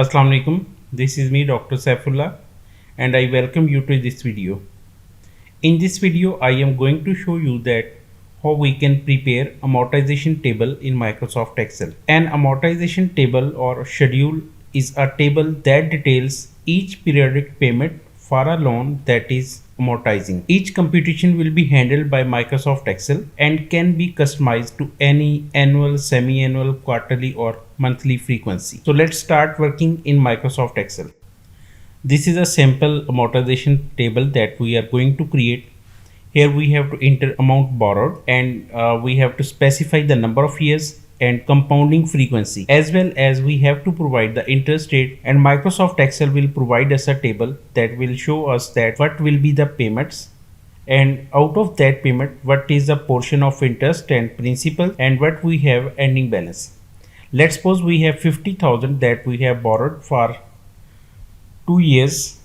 Asslam Alaikum. This is me, Dr. Saif Ullah, and I welcome you to this video. In this video, I am going to show you that how we can prepare amortization table in Microsoft Excel. An amortization table or schedule is a table that details each periodic payment for a loan that is amortizing. Each computation will be handled by Microsoft Excel and can be customized to any annual, semi-annual, quarterly or monthly frequency. So let's start working in Microsoft Excel. This is a sample amortization table that we are going to create. Here we have to enter amount borrowed and we have to specify the number of years and compounding frequency, as well as we have to provide the interest rate, and Microsoft Excel will provide us a table that will show us that what will be the payments, and out of that payment what is the portion of interest and principal and what we have ending balance. Let's suppose we have 50,000 that we have borrowed for 2 years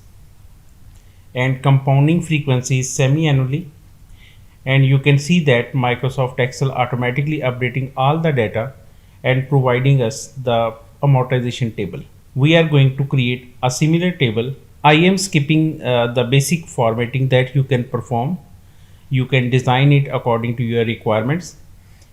and compounding frequency is semi-annually, and you can see that Microsoft Excel automatically updating all the data and providing us the amortization table. We are going to create a similar table. I am skipping the basic formatting that you can perform. You can design it according to your requirements.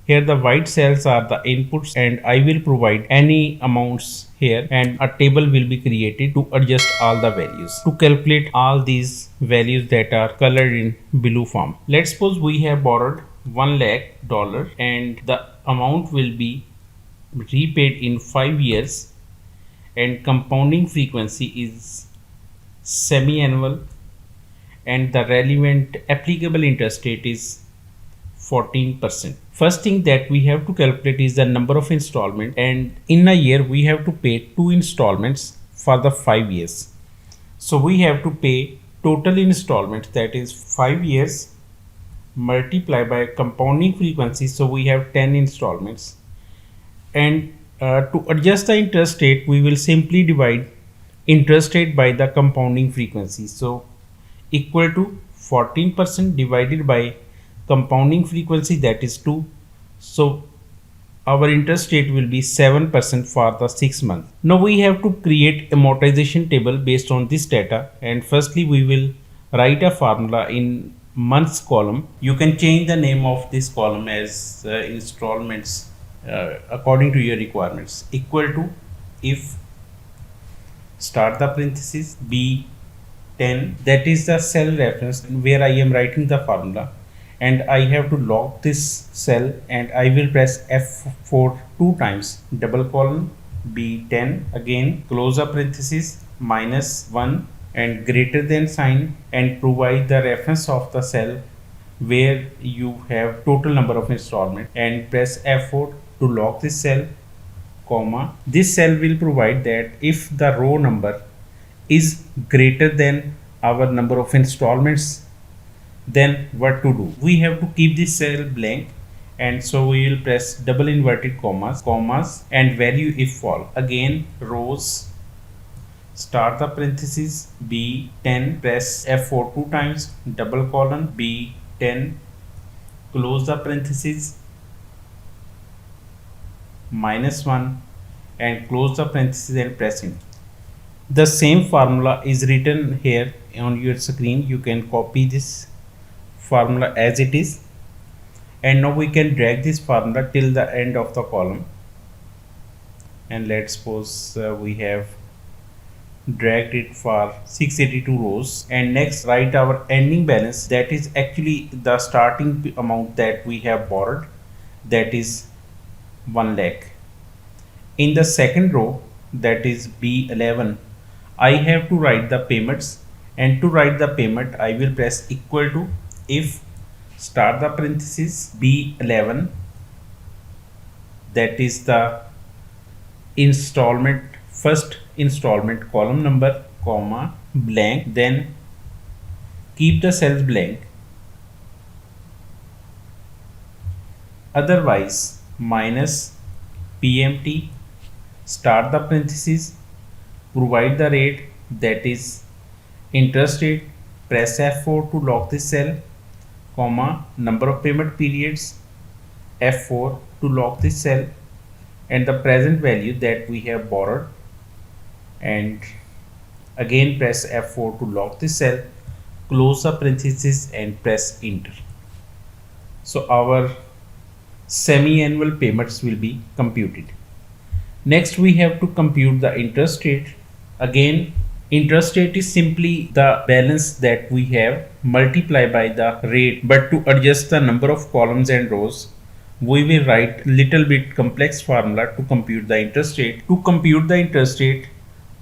Here the white cells are the inputs and I will provide any amounts here, and a table will be created to adjust all the values to calculate all these values that are colored in blue form. Let's suppose we have borrowed $1 lakh and the amount will be repaid in 5 years and compounding frequency is semi-annual and the relevant applicable interest rate is 14%. First thing that we have to calculate is the number of installment, and in a year we have to pay 2 installments for the 5 years. So we have to pay total installment, that is 5 years multiplied by compounding frequency, so we have 10 installments, and to adjust the interest rate we will simply divide interest rate by the compounding frequency, so equal to 14% divided by compounding frequency, that is 2. So our interest rate will be 7% for the 6 months. Now we have to create amortization table based on this data, and firstly we will write a formula in months column. You can change the name of this column as installments according to your requirements. Equal to, if start the parenthesis B10, that is the cell reference where I am writing the formula, and I have to lock this cell and I will press F4 2 times, double colon B10, again close the parenthesis, -1 and greater than sign, and provide the reference of the cell where you have total number of installment, and press F4 to lock this cell, comma. This cell will provide that if the row number is greater than our number of installments, then what to do? We have to keep this cell blank, and so we will press double inverted commas and value if fall. Again rows, start the parenthesis B10, press F4 2 times, double colon B10, close the parenthesis, -1 and close the parenthesis and press enter. The same formula is written here on your screen. You can copy this formula as it is, and now we can drag this formula till the end of the column, and let's suppose we have dragged it for 682 rows, and next write our ending balance, that is actually the starting amount that we have borrowed, that is 1 lakh. In the second row, that is B11, I have to write the payments, and to write the payment I will press equal to, if start the parenthesis B11, that is the installment, first installment column number, comma blank, then keep the cells blank, otherwise minus PMT, start the parenthesis, provide the rate, that is interest rate, press F4 to lock this cell, comma number of payment periods, F4 to lock this cell, and the present value that we have borrowed, and again press F4 to lock the cell, close the parenthesis and press enter. So our semi-annual payments will be computed. Next we have to compute the interest rate. Again, interest rate is simply the balance that we have multiplied by the rate, but to adjust the number of columns and rows, we will write little bit complex formula to compute the interest rate. To compute the interest rate,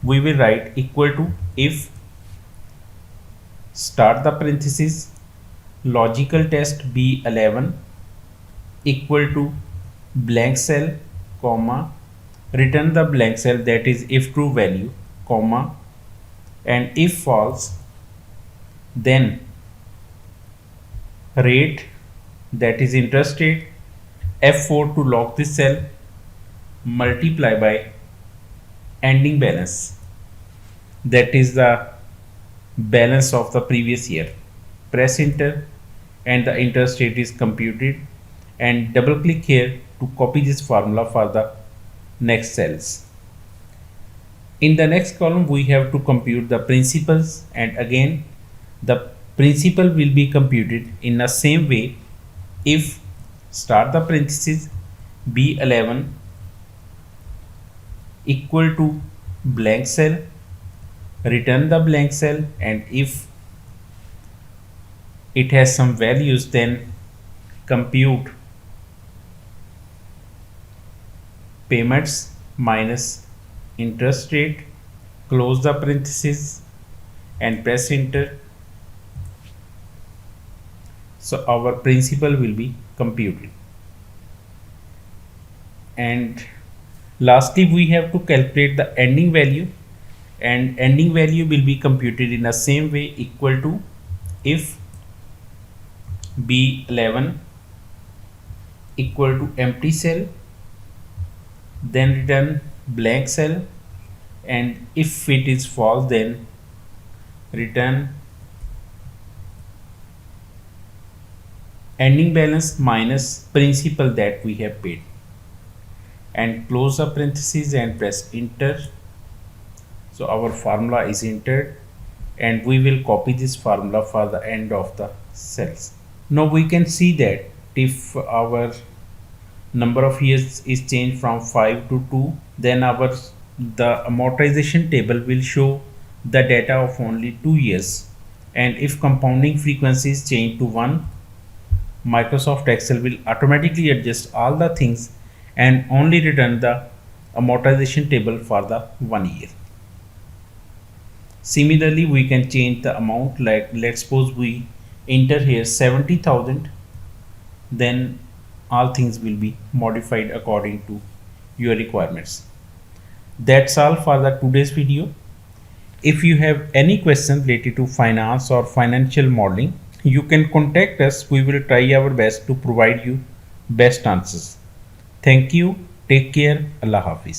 we will write equal to if start the parenthesis logical test B11 equal to blank cell comma return the blank cell, that is if true value comma, and if false then rate, that is interest rate, F4 to lock this cell, multiply by ending balance, that is the balance of the previous year. Press enter and the interest rate is computed, and double click here to copy this formula for the next cells. In the next column we have to compute the principals, and again the principal will be computed in the same way. If start the parenthesis B11 equal to blank cell, return the blank cell, and if it has some values then compute payments minus interest rate, close the parenthesis and press enter. So our principal will be computed. And lastly we have to calculate the ending value, and ending value will be computed in the same way, equal to if B11 equal to empty cell, then return blank cell, and if it is false then return ending balance minus principal that we have paid, and close the parenthesis and press enter. So our formula is entered, and we will copy this formula for the end of the cells. Now we can see that if our number of years is changed from 5 to 2, then the amortization table will show the data of only 2 years, and if compounding frequency is changed to 1, Microsoft Excel will automatically adjust all the things and only return the amortization table for the 1 year. Similarly, we can change the amount, like let's suppose we enter here 70,000, then all things will be modified according to your requirements. That's all for the today's video. If you have any question related to finance or financial modeling, you can contact us. We will try our best to provide you best answers. Thank you. Take care. Allah Hafiz.